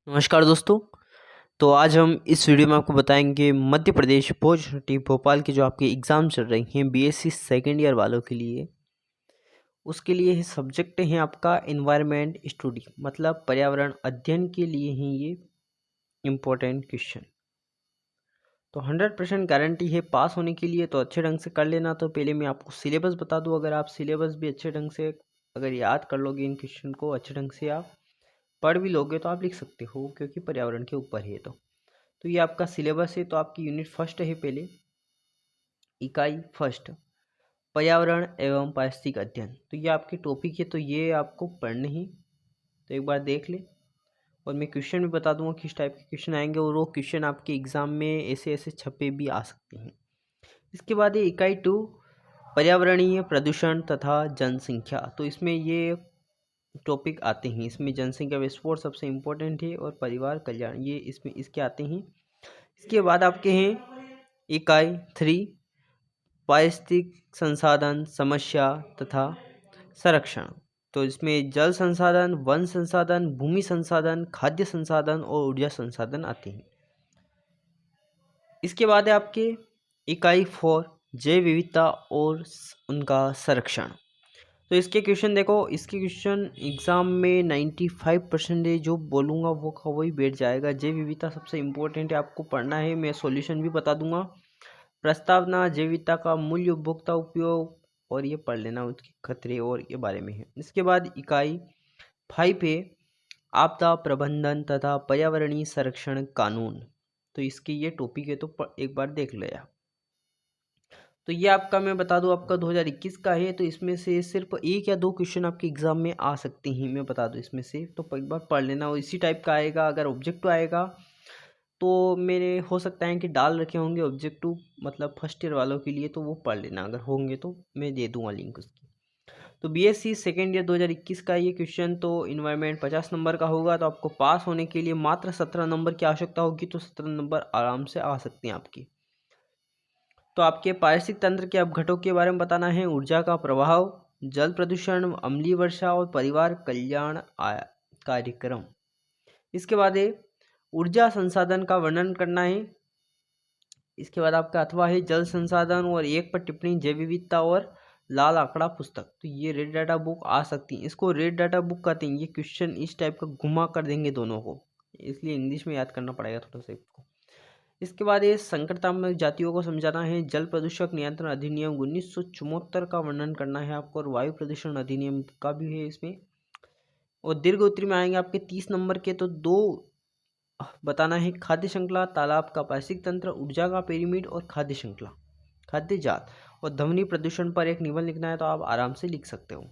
नमस्कार दोस्तों। तो आज हम इस वीडियो में आपको बताएंगे मध्य प्रदेश बोर्ड यूनिवर्सिटी भोपाल की जो आपकी एग्ज़ाम चल रही हैं बीएससी सेकेंड ईयर वालों के लिए, उसके लिए सब्जेक्ट हैं आपका एनवायरनमेंट स्टडी, मतलब पर्यावरण अध्ययन के लिए ही ये इम्पोर्टेंट क्वेश्चन। तो 100% गारंटी है पास होने के लिए, तो अच्छे ढंग से कर लेना। तो पहले मैं आपको सिलेबस बता दूं, अगर आप सिलेबस भी अच्छे ढंग से अगर याद कर लोगे, इन क्वेश्चन को अच्छे ढंग से आप पढ़ भी लोगे तो आप लिख सकते हो, क्योंकि पर्यावरण के ऊपर है। तो ये आपका सिलेबस है। तो आपकी यूनिट फर्स्ट है, पहले इकाई फर्स्ट पर्यावरण एवं पारिस्थितिक अध्ययन। तो ये आपके टॉपिक है, तो ये आपको पढ़ने ही, तो एक बार देख ले। और मैं क्वेश्चन भी बता दूंगा किस टाइप के क्वेश्चन आएंगे, और वो क्वेश्चन आपके एग्जाम में ऐसे ऐसे छपे भी आ सकते हैं। इसके बाद ये इकाई टू पर्यावरणीय प्रदूषण तथा जनसंख्या। तो इसमें ये टॉपिक आते हैं, इसमें जनसंख्या विस्फोट सबसे इम्पोर्टेंट है, और परिवार कल्याण ये इसमें इसके आते हैं। इसके बाद आपके हैं इकाई थ्री पारिस्थितिक संसाधन समस्या तथा संरक्षण। तो इसमें जल संसाधन, वन संसाधन, भूमि संसाधन, खाद्य संसाधन और ऊर्जा संसाधन आते हैं। इसके बाद है आपके इकाई फोर जैव विविधता और उनका संरक्षण। तो इसके क्वेश्चन देखो, इसके क्वेश्चन एग्जाम में 95% जो बोलूँगा वो का वही बैठ जाएगा। जैव विविधता सबसे इम्पोर्टेंट है, आपको पढ़ना है। मैं सॉल्यूशन भी बता दूंगा। प्रस्तावना, जैव विविधता का मूल्य, उपभोक्ता उपयोग, और ये पढ़ लेना, उसके खतरे और ये बारे में है। इसके बाद इकाई 5 है आपदा प्रबंधन तथा पर्यावरणीय संरक्षण कानून। तो इसके ये टॉपिक है, तो एक बार देख लो यार। तो ये आपका मैं बता दूं, आपका 2021 का है। तो इसमें से सिर्फ एक या दो क्वेश्चन आपके एग्जाम में आ सकते हैं, मैं बता दूं इसमें से। तो एक बार पढ़ लेना, और इसी टाइप का आएगा। अगर ऑब्जेक्टिव आएगा तो मेरे हो सकता है कि डाल रखे होंगे ऑब्जेक्टिव, मतलब फर्स्ट ईयर वालों के लिए, तो वो पढ़ लेना। अगर होंगे तो मैं दे दूंगा लिंक उसकी। तो बीएससी सेकेंड ईयर 2021 का ये क्वेश्चन, तो इन्वायरमेंट 50 नंबर का होगा। तो आपको पास होने के लिए मात्र 17 नंबर की आवश्यकता होगी, तो 17 नंबर आराम से आ सकते हैं आपके। तो आपके पारिस्थितिक तंत्र के अपघटों के बारे में बताना है, ऊर्जा का प्रभाव, जल प्रदूषण, अम्लीय वर्षा और परिवार कल्याण कार्यक्रम। इसके बाद है ऊर्जा संसाधन का वर्णन करना है। इसके बाद आपका अथवा है जल संसाधन और एक पर टिप्पणी, जैव विविधता और लाल आंकड़ा पुस्तक। तो ये रेड डाटा बुक आ सकती है, इसको रेड डाटा बुक कहते हैं। ये क्वेश्चन इस टाइप का घुमा कर देंगे दोनों को, इसलिए इंग्लिश में याद करना पड़ेगा थोड़ा सा इसको। इसके बाद ये संकटात्मक जातियों को समझाना है, जल प्रदूषक नियंत्रण अधिनियम 1974 का वर्णन करना है आपको, और वायु प्रदूषण अधिनियम का भी है इसमें। और दीर्घ उत्तरी में आएंगे आपके 30 नंबर के, तो दो बताना है, खाद्य श्रृंखला, तालाब का पारिस्थितिक तंत्र, ऊर्जा का पिरामिड और खाद्य श्रृंखला, खाद्य जात और ध्वनि प्रदूषण पर एक निबंध लिखना है। तो आप आराम से लिख सकते हो,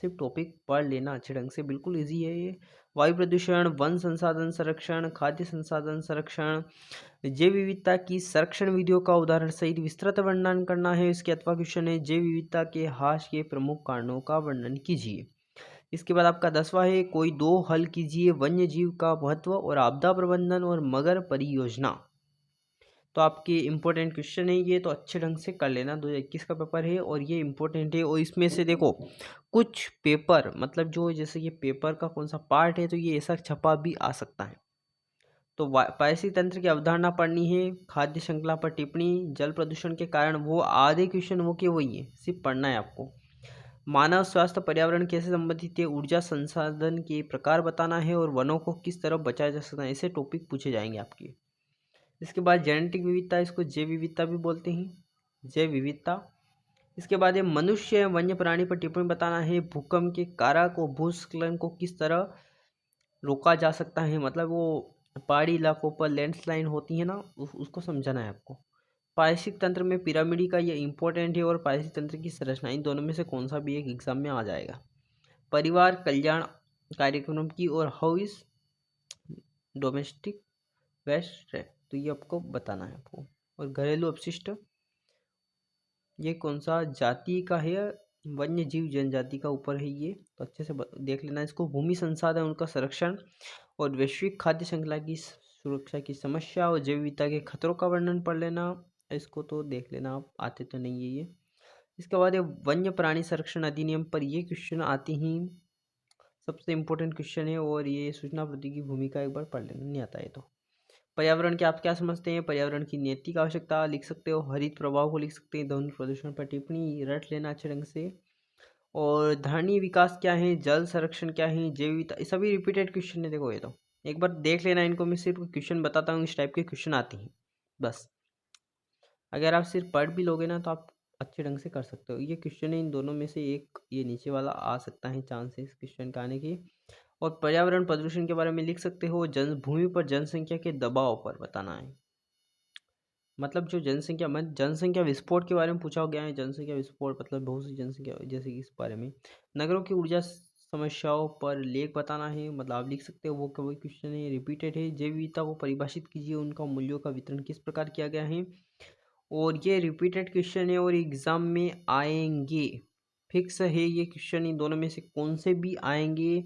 सिर्फ टॉपिक पढ़ लेना अच्छे ढंग से, बिल्कुल इजी है ये। वायु प्रदूषण, वन संसाधन संरक्षण, खाद्य संसाधन संरक्षण, जैव विविधता की संरक्षण विधियों का उदाहरण सहित विस्तृत वर्णन करना है। इसके अथवा क्वेश्चन है, जैव विविधता के ह्रास के प्रमुख कारणों का वर्णन कीजिए। इसके बाद आपका 10वां है, कोई दो हल कीजिए, वन्य जीव का महत्व और आपदा प्रबंधन और मगर परियोजना। तो आपके इम्पोर्टेंट क्वेश्चन है ये, तो अच्छे ढंग से कर लेना। 2021 का पेपर है और ये इम्पोर्टेंट है। और इसमें से देखो कुछ पेपर, मतलब जो जैसे ये पेपर का कौन सा पार्ट है, तो ये ऐसा छपा भी आ सकता है। तो पारिस्थितिक तंत्र की अवधारणा पढ़नी है, खाद्य श्रृंखला पर टिप्पणी, जल प्रदूषण के कारण, वो आधे क्वेश्चन वो के वही है, सिर्फ पढ़ना है आपको। मानव स्वास्थ्य पर्यावरण कैसे संबंधित है, ऊर्जा संसाधन के प्रकार बताना है, और वनों को किस तरह बचाया जा सकता है, ऐसे टॉपिक पूछे जाएंगे आपके। इसके बाद जेनेटिक विविधता, इसको जैव विविधता भी बोलते हैं, जैव विविधता। इसके बाद ये मनुष्य एवं वन्य प्राणी पर टिप्पणी बताना है, भूकंप के कारक और भूस्खलन को किस तरह रोका जा सकता है, मतलब वो पहाड़ी इलाकों पर लैंडस्लाइड होती है ना, उसको समझाना है आपको। पारिस्थितिक तंत्र में पिरामिड का ये इंपॉर्टेंट है, और पारिस्थितिक तंत्र की संरचना, इन दोनों में से कौन सा भी एक एग्जाम में आ जाएगा। परिवार कल्याण कार्यक्रम की, और हाउ इज डोमेस्टिक वेस्ट, तो ये आपको बताना है आपको। और घरेलू अपशिष्ट, ये कौन सा जाति का है, वन्य जीव जनजाति का ऊपर है ये, तो अच्छे से देख लेना इसको। भूमि संसाधन उनका संरक्षण, और वैश्विक खाद्य श्रृंखला की सुरक्षा की समस्या, और जैव विविधता के खतरों का वर्णन पढ़ लेना। इसको तो देख लेना आप, आते तो नहीं है ये। इसके बाद ये वन्य प्राणी संरक्षण अधिनियम पर ये क्वेश्चन आते हैं, सबसे इम्पोर्टेंट क्वेश्चन है, और ये सूचना प्रौद्योगिकी की भूमिका एक बार पढ़ लेना, नहीं आता है तो। पर्यावरण के आप क्या समझते हैं? पर्यावरण की नैतिक आवश्यकता लिख सकते हो, हरित प्रभाव को लिख सकते हैं, ध्वनि प्रदूषण पर टिप्पणी रट लेना अच्छे ढंग से। और धारणीय विकास क्या है, जल संरक्षण क्या है, जैव विविधता, ये सभी रिपीटेड क्वेश्चन है। देखो ये तो एक बार देख लेना इनको, मैं सिर्फ क्वेश्चन बताता हूँ, इस टाइप के क्वेश्चन आते हैं बस। अगर आप सिर्फ पढ़ भी लोगे ना तो आप अच्छे ढंग से कर सकते हो। ये क्वेश्चन है, इन दोनों में से एक ये नीचे वाला आ सकता है, चांसेस क्वेश्चन का आने की। और पर्यावरण प्रदूषण के बारे में लिख सकते हो, जन भूमि पर जनसंख्या के दबाव पर बताना है। मतलब जो जनसंख्या जनसंख्या विस्फोट के बारे में पूछा गया है, जनसंख्या विस्फोट मतलब बहुत सी जनसंख्या जैसे कि इस बारे में। नगरों की ऊर्जा समस्याओं पर लेख बताना है, मतलब आप लिख सकते हो, वो कोई क्वेश्चन है, रिपीटेड है। जैव विविधता को परिभाषित कीजिए, उनका मूल्यों का वितरण किस प्रकार किया गया है, और ये रिपीटेड क्वेश्चन है और एग्जाम में आएंगे, फिक्स है ये क्वेश्चन। इन दोनों में से कौन से भी आएंगे,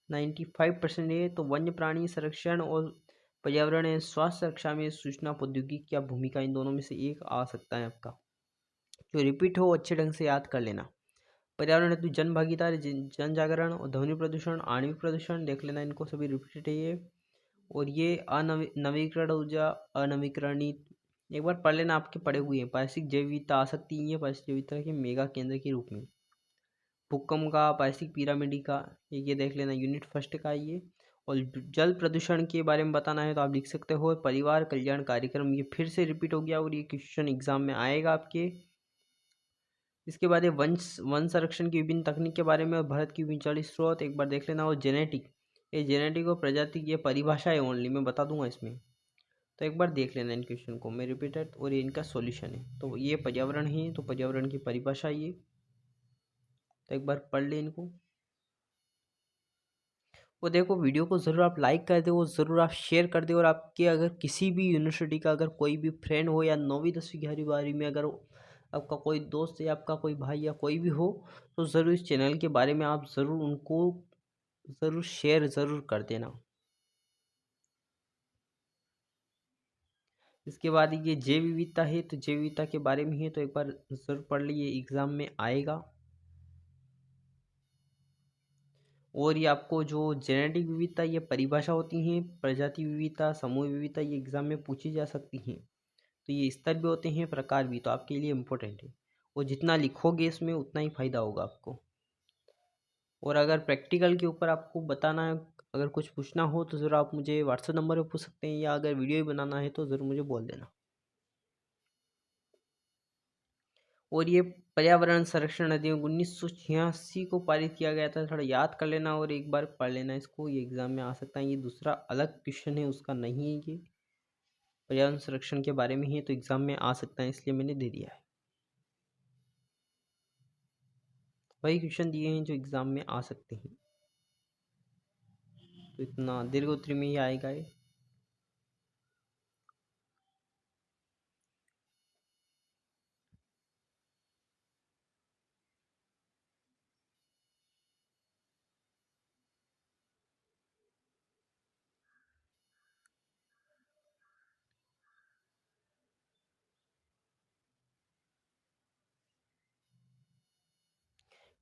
95% है। तो वन्य प्राणी संरक्षण और पर्यावरण एवं स्वास्थ्य रक्षा में सूचना प्रौद्योगिकी क्या भूमिका, इन दोनों में से एक आ सकता है आपका, जो रिपीट हो अच्छे ढंग से याद कर लेना। पर्यावरण हेतु जन भागीदारी, जन जागरण और ध्वनि प्रदूषण, आणविक प्रदूषण देख लेना, इनको सभी रिपीटेड है ये। और ये नवीकरण ऊर्जा, अनवीकरणित एक बार पढ़ लेना, आपके पढ़े हुए हैं। पारिस्थितिक जैव विविधता आ सकती है, पारिस्थितिक जैव विविधता के मेगा केंद्र के रूप में। भूकंप का, पारिस्थितिक पिरामिड का, ये देख लेना, यूनिट फर्स्ट का ये। और जल प्रदूषण के बारे में बताना है तो आप लिख सकते हो परिवार कल्याण कार्यक्रम, ये फिर से रिपीट हो गया और ये क्वेश्चन एग्जाम में आएगा आपके। इसके बाद ये वन संरक्षण की विभिन्न तकनीक के बारे में और भारत की विभिन्न जल स्रोत एक बार देख लेना। और जेनेटिक, ये जेनेटिक और प्रजाति की ये परिभाषा है ओनली, मैं बता दूंगा इसमें, तो एक बार देख लेना इन क्वेश्चन को, मैं रिपीटेड, और ये इनका सॉल्यूशन है। तो ये पर्यावरण है, तो पर्यावरण की परिभाषा ये, तो एक बार पढ़ ले इनको। वो देखो वीडियो को ज़रूर आप लाइक कर दो, ज़रूर आप शेयर कर दो, और आपके अगर किसी भी यूनिवर्सिटी का अगर कोई भी फ्रेंड हो, या 9वीं 10वीं 11वीं 12वीं में अगर आपका कोई दोस्त या आपका कोई भाई या कोई भी हो, तो ज़रूर इस चैनल के बारे में आप ज़रूर उनको ज़रूर शेयर ज़रूर कर देना। इसके बाद ये जैव विविधता है, तो जैव विविधता के बारे में है, तो एक बार ज़रूर पढ़ लीजिए, एग्ज़ाम में आएगा। और ये आपको जो जेनेटिक विविधता, ये परिभाषा होती हैं, प्रजाति विविधता, समूह विविधता, ये एग्जाम में पूछी जा सकती हैं। तो ये स्तर भी होते हैं, प्रकार भी, तो आपके लिए इम्पोर्टेंट है। और जितना लिखोगे इसमें उतना ही फायदा होगा आपको। और अगर प्रैक्टिकल के ऊपर आपको बताना है, अगर कुछ पूछना हो तो ज़रूर आप मुझे व्हाट्सएप नंबर पर पूछ सकते हैं, या अगर वीडियो ही बनाना है तो ज़रूर मुझे बोल देना। और ये पर्यावरण संरक्षण अधिनियम 1986 को पारित किया गया था, थोड़ा याद कर लेना और एक बार पढ़ लेना इसको, ये एग्जाम में आ सकता है। ये दूसरा अलग क्वेश्चन है, उसका नहीं है ये, पर्यावरण संरक्षण के बारे में ही है, तो एग्जाम में आ सकता है, इसलिए मैंने दे दिया है। वही क्वेश्चन दिए हैं जो एग्जाम में आ सकते हैं, तो इतना दीर्घ उत्तरी में ही आएगा ये।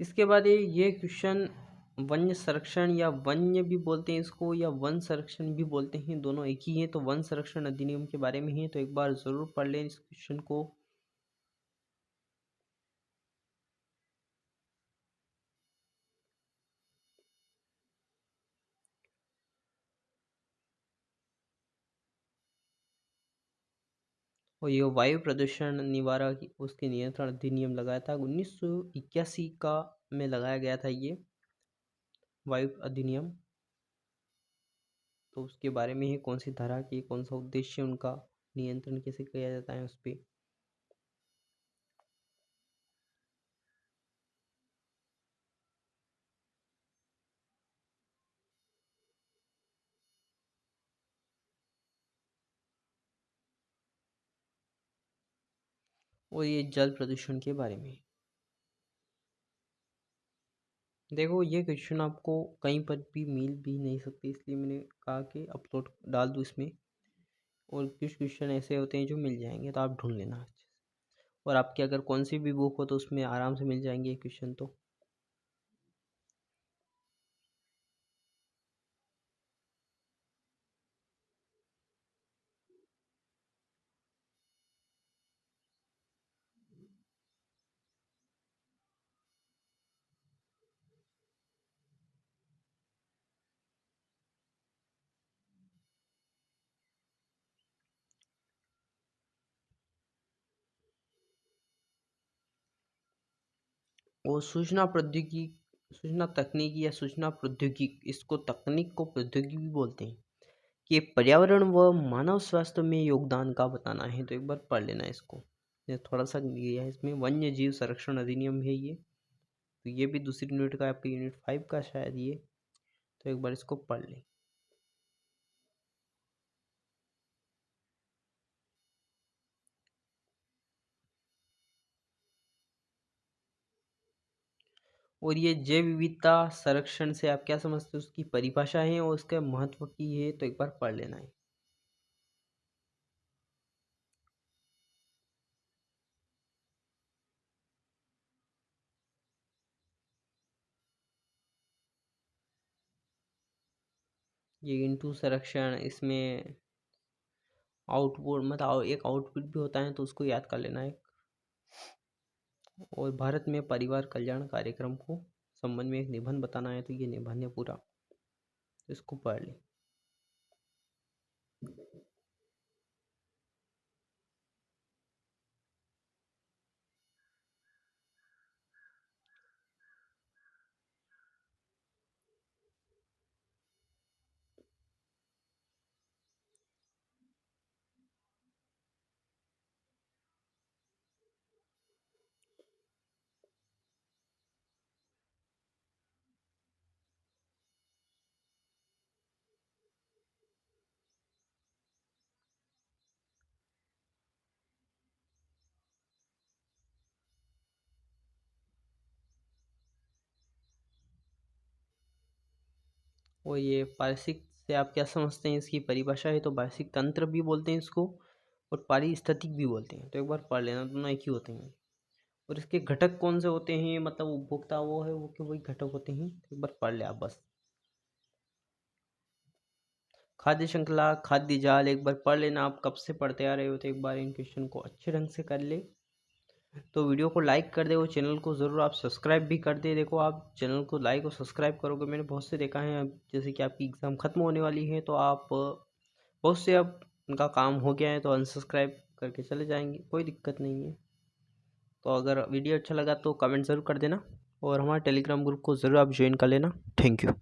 इसके बाद ये क्वेश्चन वन्य संरक्षण, या वन्य भी बोलते हैं इसको, या वन संरक्षण भी बोलते हैं, दोनों एक ही है। तो वन संरक्षण अधिनियम के बारे में है, तो एक बार जरूर पढ़ लें इस क्वेश्चन को। और ये वायु प्रदूषण निवारक उसके नियंत्रण अधिनियम लगाया था 1981 का, में लगाया गया था ये वायु अधिनियम। तो उसके बारे में ही, कौन सी धारा की, कौन सा उद्देश्य उनका, नियंत्रण कैसे किया जाता है उस पर। और ये जल प्रदूषण के बारे में। देखो ये क्वेश्चन आपको कहीं पर भी मिल भी नहीं सकती, इसलिए मैंने कहा कि अपलोड डाल दूँ इसमें। और कुछ क्वेश्चन ऐसे होते हैं जो मिल जाएंगे, तो आप ढूंढ लेना अच्छे से। और आपकी अगर कौन सी भी बुक हो तो उसमें आराम से मिल जाएंगे क्वेश्चन तो। और सूचना तकनीकी या सूचना प्रौद्योगिकी, इसको तकनीक को प्रौद्योगिकी भी बोलते हैं, कि पर्यावरण व मानव स्वास्थ्य में योगदान का बताना है। तो एक बार पढ़ लेना इसको, ये थोड़ा सा ये है, इसमें वन्य जीव संरक्षण अधिनियम है ये, तो ये भी दूसरी यूनिट का, आपकी यूनिट 5 का शायद ये। तो एक बार इसको पढ़ लें। और ये जैव विविधता संरक्षण से आप क्या समझते हो, उसकी परिभाषा है और उसके महत्व की है, तो एक बार पढ़ लेना है। ये इंटू संरक्षण, इसमें आउटपुट मतलब एक आउटपुट भी होता है, तो उसको याद कर लेना है। और भारत में परिवार कल्याण कार्यक्रम को संबंध में एक निबंध बताना है, तो ये निबंध है पूरा, तो इसको पढ़ लें। और ये पारिस्थितिक से आप क्या समझते हैं, इसकी परिभाषा है, तो पारिस्थितिक तंत्र भी बोलते हैं इसको, और पारिस्थितिक भी बोलते हैं, तो एक बार पढ़ लेना, दोनों एक ही होते हैं। और इसके घटक कौन से होते हैं, मतलब उपभोक्ता वो है वो के वही घटक होते हैं, तो एक बार पढ़ ले आप बस। खाद्य श्रृंखला, खाद्य जाल, एक बार पढ़ लेना, आप कब से पढ़ते आ रहे हो, तो एक बार इन क्वेश्चन को अच्छे ढंग से कर ले। तो वीडियो को लाइक कर दे और चैनल को ज़रूर आप सब्सक्राइब भी कर दे। देखो, आप चैनल को लाइक और सब्सक्राइब करोगे, मैंने बहुत से देखा है, अब जैसे कि आपकी एग्ज़ाम ख़त्म होने वाली है, तो आप बहुत से अब उनका काम हो गया है, तो अनसब्सक्राइब करके चले जाएंगे, कोई दिक्कत नहीं है। तो अगर वीडियो अच्छा लगा तो कमेंट ज़रूर कर देना, और हमारे टेलीग्राम ग्रुप को ज़रूर आप ज्वाइन कर लेना। Thank you.